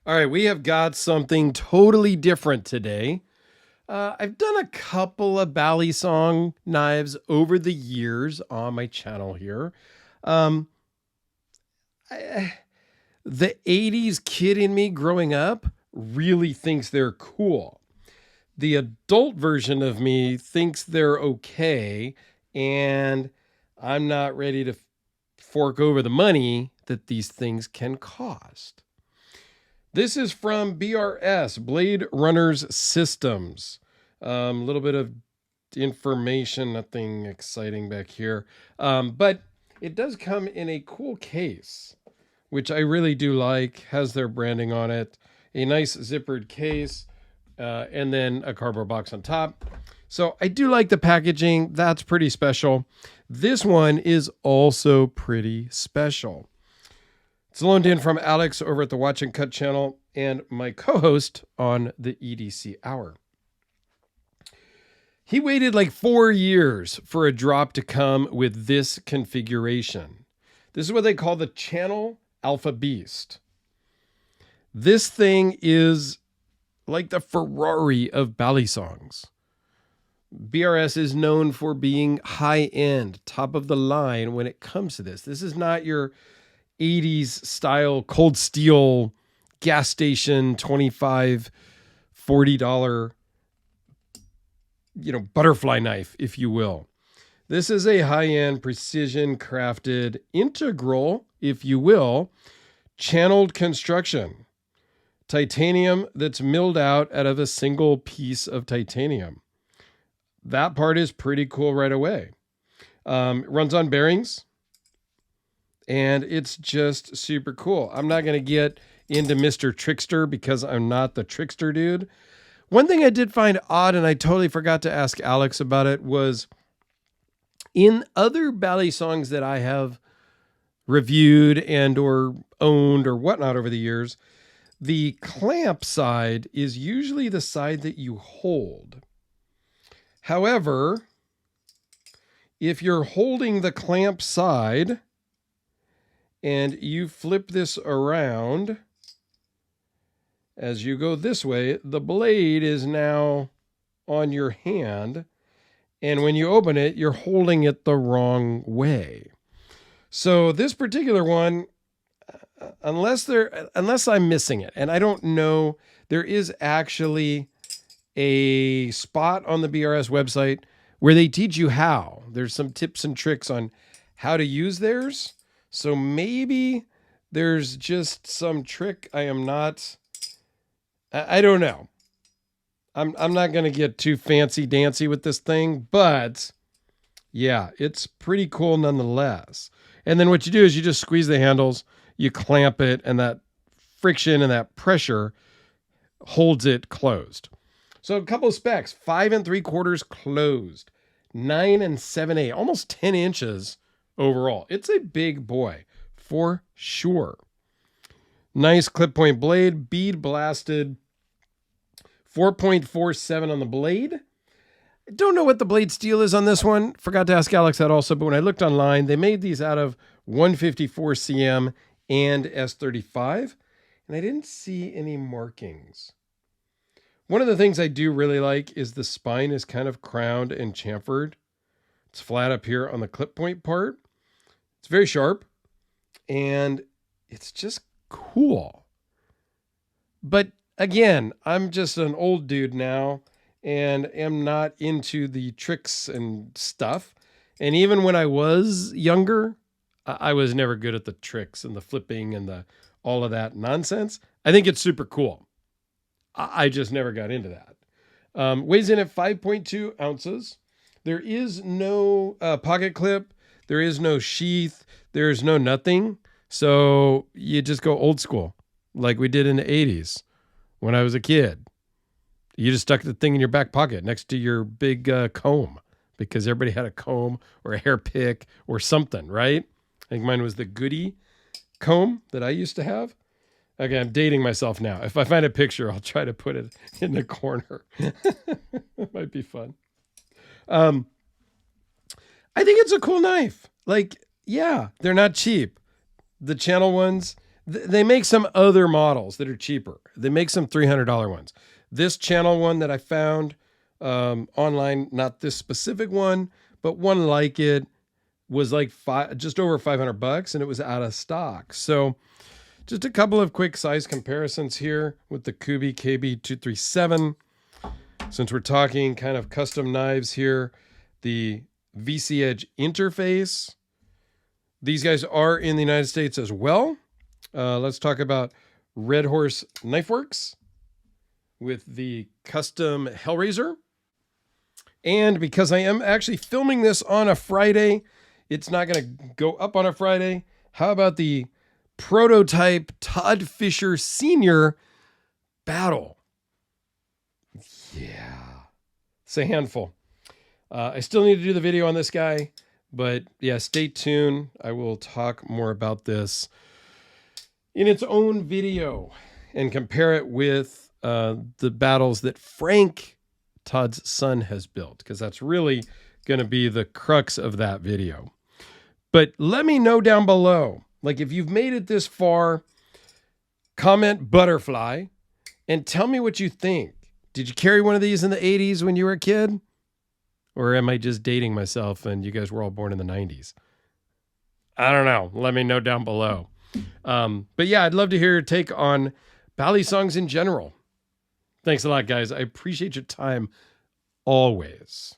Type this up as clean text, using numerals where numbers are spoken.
All right, we have got something totally different today. I've done a couple of Bally Song knives over the years on my channel here. Um, I, the 80s kid in me growing up really thinks they're cool. The adult version of me thinks they're okay, and I'm not ready to fork over the money that these things can cost. This is from BRS, Bladerunners Systems. A little bit of information, nothing exciting back here. But it does come in a cool case, which I really do like. Has their branding on it. A nice zippered case, and then a cardboard box on top. So I do like the packaging. That's pretty special. This one is also pretty special. It's loaned in from Alex over at the Watch and Cut channel and my co-host on the EDC Hour. He waited like 4 years for a drop to come with this configuration. This is what they call the channel Alphabeast. This thing is like the Ferrari of Bally songs. BRS is known for being high-end, top of the line when it comes to this. This is not your 80s style cold steel gas station $25 $40 butterfly knife, if you will. This is a high-end precision crafted integral, if you will, channeled construction. Titanium that's milled out of a single piece of titanium. That part is pretty cool right away. Runs on bearings. And it's just super cool. I'm not going to get into Mr. Trickster because I'm not the trickster dude. One thing I did find odd, and I totally forgot to ask Alex about it, was in other Bally songs that I have reviewed and or owned or whatnot over the years, the clamp side is usually the side that you hold. However, if you're holding the clamp side and you flip this around, as you go this way, the blade is now on your hand. And when you open it, you're holding it the wrong way. So this particular one, unless I'm missing it, and I don't know, there is actually a spot on the BRS website where they teach you how. There's some tips and tricks on how to use theirs. So maybe there's just some trick I don't know. I'm not going to get too fancy dancy with this thing, but yeah, it's pretty cool nonetheless. And then what you do is you just squeeze the handles, you clamp it, and that friction and that pressure holds it closed. So a couple of specs: 5 3/4 closed, 9 7/8, almost 10 inches overall. It's a big boy for sure. Nice clip point blade, bead blasted, 4.47 on the blade. I don't know what the blade steel is on this one. Forgot to ask Alex that also, but when I looked online, they made these out of 154 cm and S35, and I didn't see any markings. One of the things I do really like is the spine is kind of crowned and chamfered. It's flat up here on the clip point part. It's very sharp, and it's just cool. But again, I'm just an old dude now and am not into the tricks and stuff. And even when I was younger, I was never good at the tricks and the flipping and all of that nonsense. I think it's super cool. I just never got into that. Weighs in at 5.2 ounces. There is no pocket clip. There is no sheath. There's no nothing. So you just go old school like we did in the 80s when I was a kid. You just stuck the thing in your back pocket next to your big comb because everybody had a comb or a hair pick or something, right? I think mine was the Goody comb that I used to have. Okay, I'm dating myself now. If I find a picture, I'll try to put it in the corner. It might be fun. I think it's a cool knife. Like, yeah, they're not cheap. The channel ones, They make some other models that are cheaper. They make some $300 ones. This channel one that I found online, not this specific one, but one like it, was like just over $500, and it was out of stock. So just a couple of quick size comparisons here with the Kubi KB237. Since we're talking kind of custom knives here, the VC Edge interface. These guys are in the United States as well. Let's talk about Red Horse Knife Works with the custom Hellraiser. And because I am actually filming this on a Friday, it's not going to go up on a Friday. How about the prototype Todd Fisher Sr. Battle? Yeah, it's a handful. I still need to do the video on this guy, but yeah, stay tuned. I will talk more about this in its own video and compare it with the battles that Frank, Todd's son, has built, because that's really going to be the crux of that video. But let me know down below, like if you've made it this far, comment butterfly and tell me what you think. Did you carry one of these in the 80s when you were a kid? Or am I just dating myself and you guys were all born in the 90s? I don't know. Let me know down below. But yeah, I'd love to hear your take on bally songs in general. Thanks a lot, guys. I appreciate your time always.